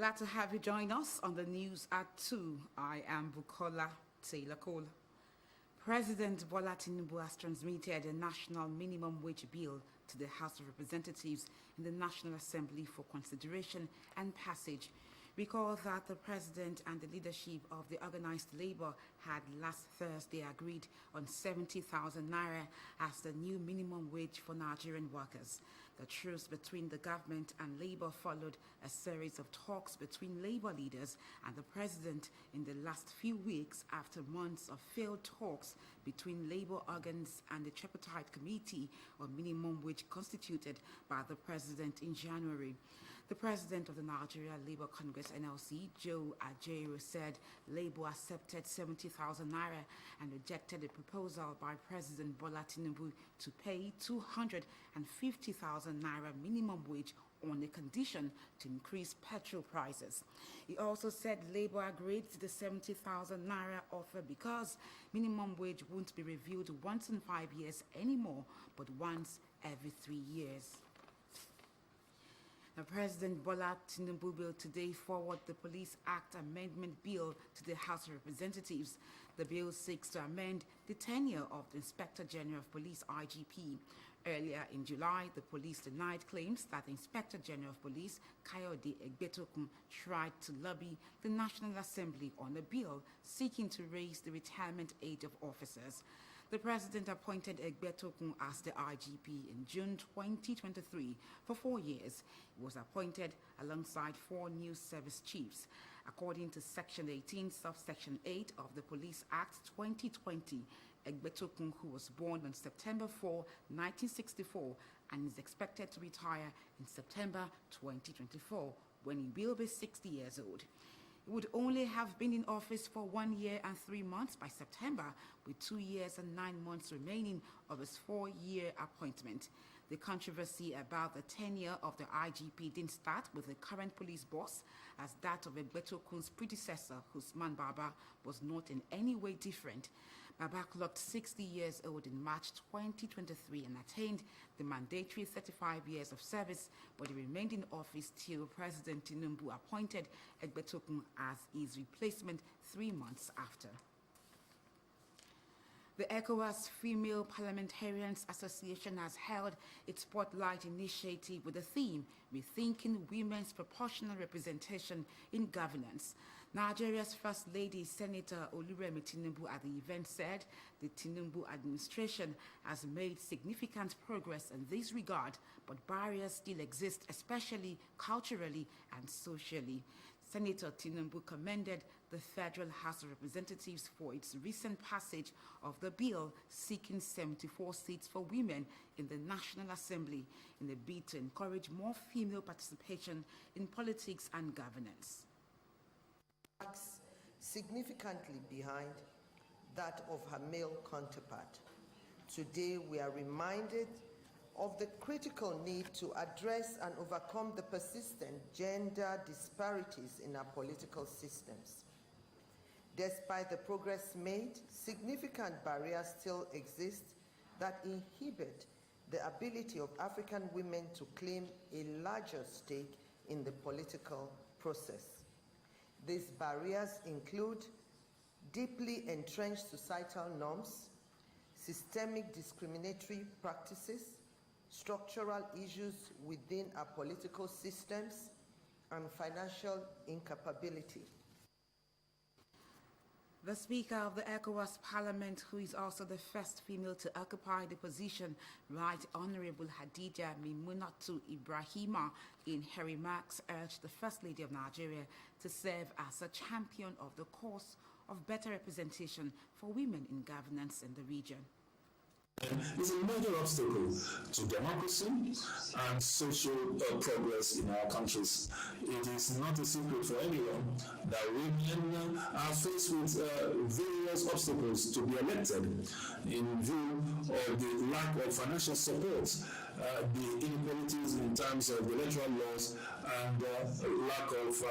Glad to have you join us on the news at 2. I am Bukola Taylor Cole. President Bola Tinubu has transmitted a national minimum wage bill to the House of Representatives in the National Assembly for consideration and passage. Recall that the President and the leadership of the organized labor had last Thursday agreed on 70,000 naira as the new minimum wage for Nigerian workers. The truce between the government and labor followed a series of talks between labor leaders and the president in the last few weeks after months of failed talks between labor organs and the tripartite committee on minimum wage constituted by the president in January. The president of the Nigeria Labour Congress NLC, Joe Ajaero, said Labour accepted 70,000 naira and rejected a proposal by President Bola Tinubu to pay 250,000 naira minimum wage on a condition to increase petrol prices. He also said Labour agreed to the 70,000 naira offer because minimum wage won't be reviewed once in 5 years anymore, but once every 3 years. Now, President Bola Tinubu will today forward the Police Act Amendment Bill to the House of Representatives. The bill seeks to amend the tenure of the Inspector General of Police, IGP. Earlier in July, the police denied claims that the Inspector General of Police, Kayode Egbetokun, tried to lobby the National Assembly on a bill seeking to raise the retirement age of officers. The president appointed Egbetokun as the IGP in June 2023 for 4 years. He was appointed alongside 4 new service chiefs. According to Section 18, Subsection 8 of the Police Act 2020, Egbetokun, who was born on September 4, 1964, and is expected to retire in September 2024, when he will be 60 years old. He would only have been in office for 1 year and 3 months by September, with 2 years and 9 months remaining of his 4-year appointment. The controversy about the tenure of the IGP didn't start with the current police boss, as that of Egbetokun's predecessor, Usman Baba, was not in any way different. Baba clocked 60 years old in March 2023 and attained the mandatory 35 years of service, but he remained in office till President Tinubu appointed Egbetokun as his replacement 3 months after. The ECOWAS Female Parliamentarians Association has held its Spotlight Initiative with the theme, Rethinking Women's Proportional Representation in Governance. Nigeria's First Lady, Senator Oluremi Tinubu, at the event said the Tinubu administration has made significant progress in this regard, but barriers still exist, especially culturally and socially. Senator Tinubu commended the Federal House of Representatives for its recent passage of the bill seeking 74 seats for women in the National Assembly in a bid to encourage more female participation in politics and governance. Significantly behind that of her male counterpart. Today we are reminded of the critical need to address and overcome the persistent gender disparities in our political systems. Despite the progress made, significant barriers still exist that inhibit the ability of African women to claim a larger stake in the political process. These barriers include deeply entrenched societal norms, systemic discriminatory practices, structural issues within our political systems, and financial incapability. The Speaker of the ECOWAS Parliament, who is also the first female to occupy the position, Right Honorable Hadija Maimunatu Ibrahima, in her remarks urged the First Lady of Nigeria to serve as a champion of the cause of better representation for women in governance in the region. Is a major obstacle to democracy and social progress in our countries. It is not a secret for anyone that women are faced with various obstacles to be elected in view of the lack of financial support, the inequalities in terms of the electoral laws, and lack of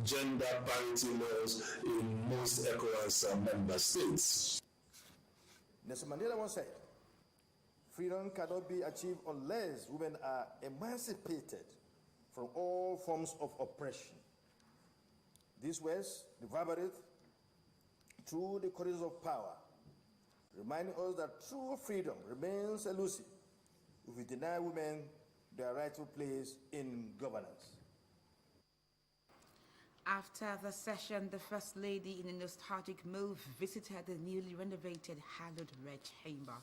gender parity laws in most ECOWAS member states. Nelson Mandela once said, freedom cannot be achieved unless women are emancipated from all forms of oppression These words reverberate through the corridors of power, reminding us that true freedom remains elusive if we deny women their rightful place in governance. After the session, the First Lady, in a nostalgic move, visited the newly renovated hallowed Red Chamber.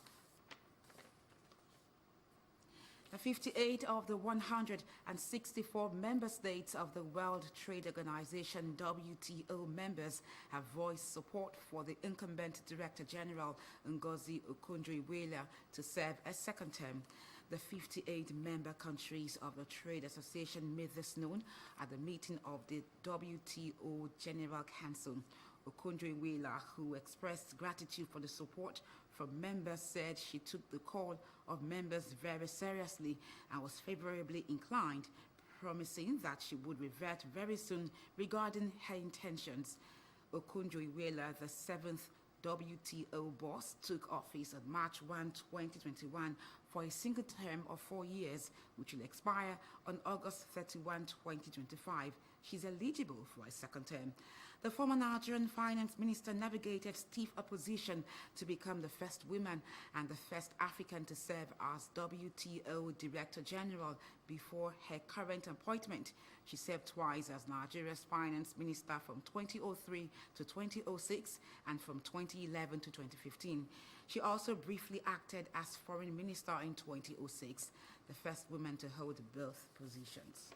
58 of the 164 member states of the World Trade Organization WTO members have voiced support for the incumbent Director General Ngozi Okonjo-Iweala to serve a second term. The 58 member countries of the Trade Association made this known at the meeting of the WTO General Council. Okonjo-Iweala, who expressed gratitude for the support from members, said she took the call of members very seriously and was favorably inclined, promising that she would revert very soon regarding her intentions. Okonjo-Iweala, the seventh WTO boss, took office on March 1, 2021 for a single term of 4 years, which will expire on August 31, 2025. She's eligible for a second term. The former Nigerian finance minister navigated stiff opposition to become the first woman and the first African to serve as WTO Director General before her current appointment. She served twice as Nigeria's finance minister from 2003 to 2006 and from 2011 to 2015. She also briefly acted as foreign minister in 2006, the first woman to hold both positions.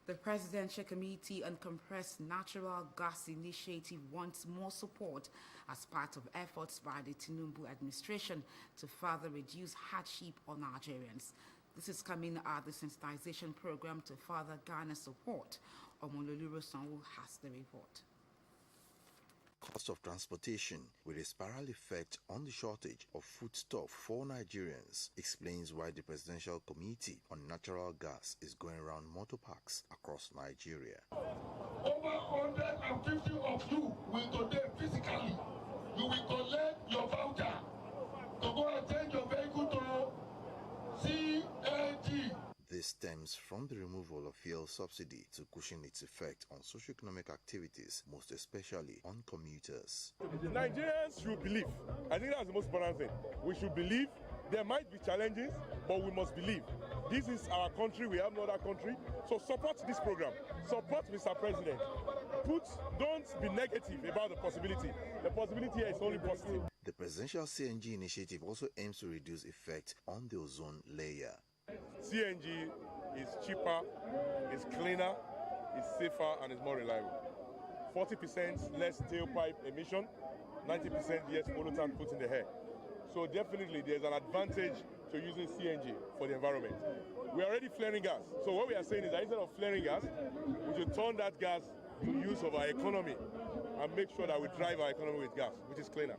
The Presidential Committee on Compressed Natural Gas Initiative wants more support as part of efforts by the Tinubu administration to further reduce hardship on Nigerians. This is coming at the sensitization program to further garner support. Omololu Sanwo has the report. Cost of transportation with a spiral effect on the shortage of foodstuff for Nigerians explains why the Presidential Committee on Natural Gas is going around motor parks across Nigeria. Over 150 of you will today physically, you will collect your voucher to go and change your vehicle to CNG. This stems from the removal of fuel subsidy to cushion its effect on socioeconomic activities, most especially on commuters. Nigerians should believe. I think that's the most important thing. We should believe. There might be challenges, but we must believe. This is our country. We have no other country. So support this program. Support Mr. President. Don't be negative about the possibility. The possibility here is only positive. The Presidential CNG initiative also aims to reduce effect on the ozone layer. CNG is cheaper, is cleaner, is safer, and is more reliable. 40% less tailpipe emission, 90% less pollutant put in the air. So definitely there's an advantage to using CNG for the environment. We are already flaring gas. So what we are saying is that instead of flaring gas, we should turn that gas to use of our economy and make sure that we drive our economy with gas, which is cleaner.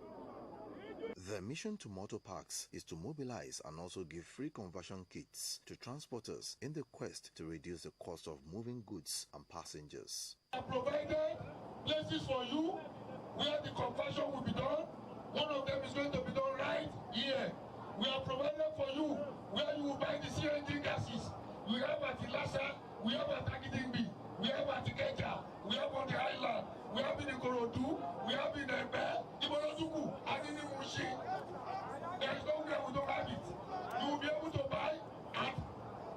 The mission to motor parks is to mobilize and also give free conversion kits to transporters in the quest to reduce the cost of moving goods and passengers. I provided places for you where the conversion will be done. One of them is going to be done right here. We have provided for you where you will buy the CNG gases. We have at Ilasa, we have at Agidingbi, we have at Ikeja, we have on the island, we have in Ikorodu, we have in Ebe, Ibolozuku, and in Imushi. There is nowhere we don't have it. You will be able to buy at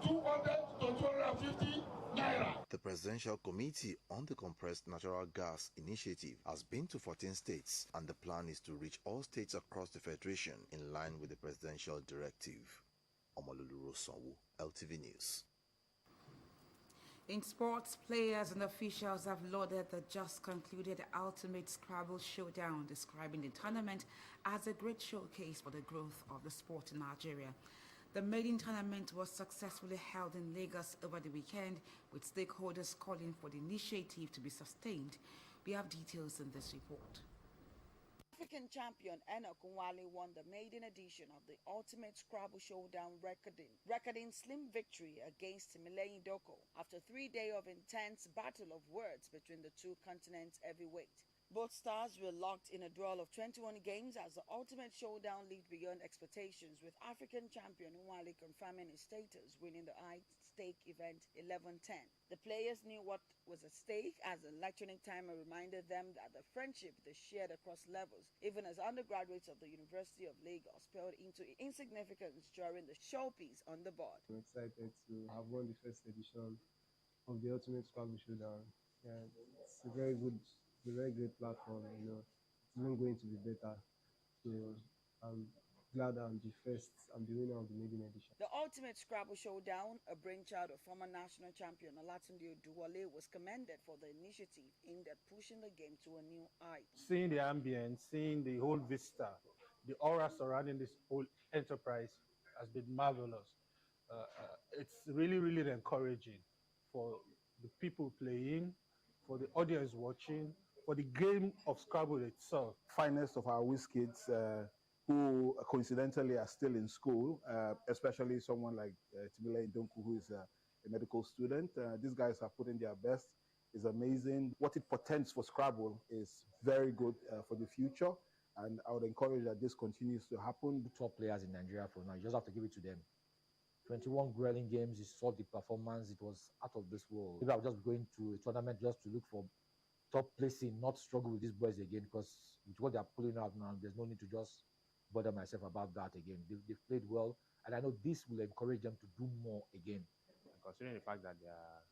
200 to 250 naira. The Presidential Committee on the Compressed Natural Gas Initiative has been to 14 states, and the plan is to reach all states across the Federation in line with the presidential directive. Omololu Sanwo, LTV News. In sports, players and officials have lauded the just concluded Ultimate Scrabble Showdown, describing the tournament as a great showcase for the growth of the sport in Nigeria. The maiden tournament was successfully held in Lagos over the weekend, with stakeholders calling for the initiative to be sustained. We have details in this report. African champion Enoch Nwale won the maiden edition of the Ultimate Scrabble Showdown, recording slim victory against Timileyin Doko after 3 days of intense battle of words between the two continents' heavyweights. Both stars were locked in a draw of 21 games as the Ultimate Showdown leaped beyond expectations, with African champion Nwale confirming his status, winning the high-stake event 11-10. The players knew what was at stake as the lecturing timer reminded them that the friendship they shared across levels, even as undergraduates of the University of Lagos, paled into insignificance during the showpiece on the board. I'm excited to have won the first edition of the Ultimate Scrabble Showdown. Yeah, it's a very great platform, you know. It's even going to be better. So I'm glad I'm the first, I'm the winner of the maiden edition. The Ultimate Scrabble Showdown, a brainchild of former national champion Olatunde Oduwole, was commended for the initiative aimed at pushing the game to a new height. Seeing the ambience, seeing the whole vista, the aura surrounding this whole enterprise has been marvelous. It's really encouraging for the people playing, for the audience watching, for the game of Scrabble itself. Finest of our whiz kids who coincidentally are still in school, especially someone like Timile Ndonku, who is a medical student. These guys are putting their best. It's amazing. What it portends for Scrabble is very good for the future, and I would encourage that this continues to happen. The top players in Nigeria for now, you just have to give it to them. 21 grueling games, you saw the performance, it was out of this world. Maybe I was just going to a tournament just to look for top placing, not struggle with these boys again, because with what they're pulling out now, there's no need to just bother myself about that again. They've played well, and I know this will encourage them to do more again. Considering the fact that they are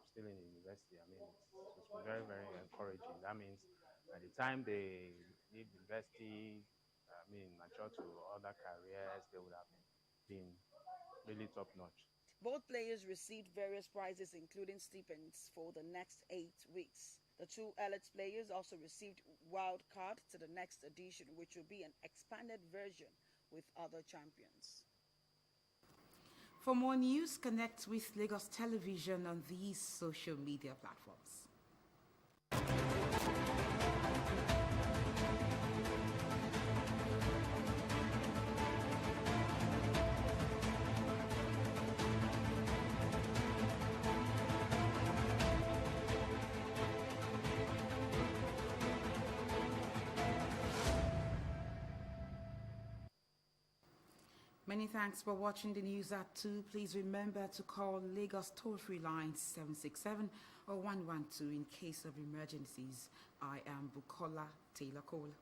still in the university, I mean, it's very encouraging. That means at the time they leave university, I mean, mature to other careers, they would have been really top-notch. Both players received various prizes, including stipends for the next 8 weeks. The two elite players also received wild card to the next edition, which will be an expanded version with other champions. For more news, connect with Lagos Television on these social media platforms. Many thanks for watching the news at 2. Please remember to call Lagos toll-free lines 767 or 112 in case of emergencies. I am Bukola Taylor Cole.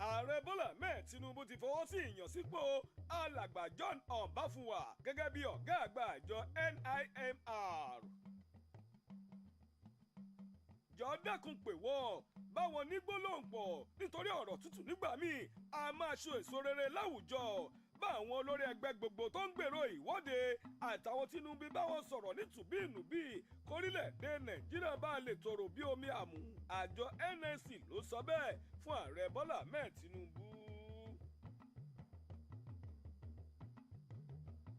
Ààrẹ Bọ́lá Ahmed Tinubu ti fọwọ́ sí ìyànsípò alàgbà John Ọbáfúnwà gẹ́gẹ́ bí ọ̀gá àgbà àjọ NIMR. Jọ dákun pè wọ́n báwọn ní gbólóhùn pọ̀ nítorí ọ̀rọ̀ tútù nígbà míì a máa so èso rere láwùjọ. Bá àwọn olórí ẹgbẹ́ gbogbo tó ń gbèrò ìwọ́de àtàwọn Tinubu báwọn sọ̀rọ̀ nítùbínùbí kórílẹ̀-èdè Nàìjíríà bá lè tòrò bí omi àmù. Àjọ NSC ló sọ bẹ́ẹ̀ fún ààrẹ Bọ́lá Ahmed Tinubu.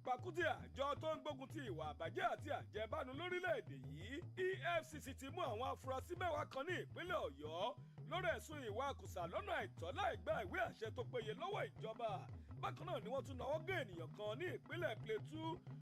Pàkúté àjọ tó ń gbógun ti ìwà àbàjẹ́ àti àjẹbánu lórílẹ̀-èdè yìí EFCC ti mú àwọn afurasí 10 kan ní ìpínlẹ̀ Ọ̀yọ́ lórí ẹ̀sùn ìwà àkùsà lọ́nà àìtọ́ láì gba ìwé àṣẹ tó péye lọ́wọ́ ìjọba. Bákan náà ni wọ́n tún náwó gé ènìyàn kan ní ìpínlẹ̀ Plateau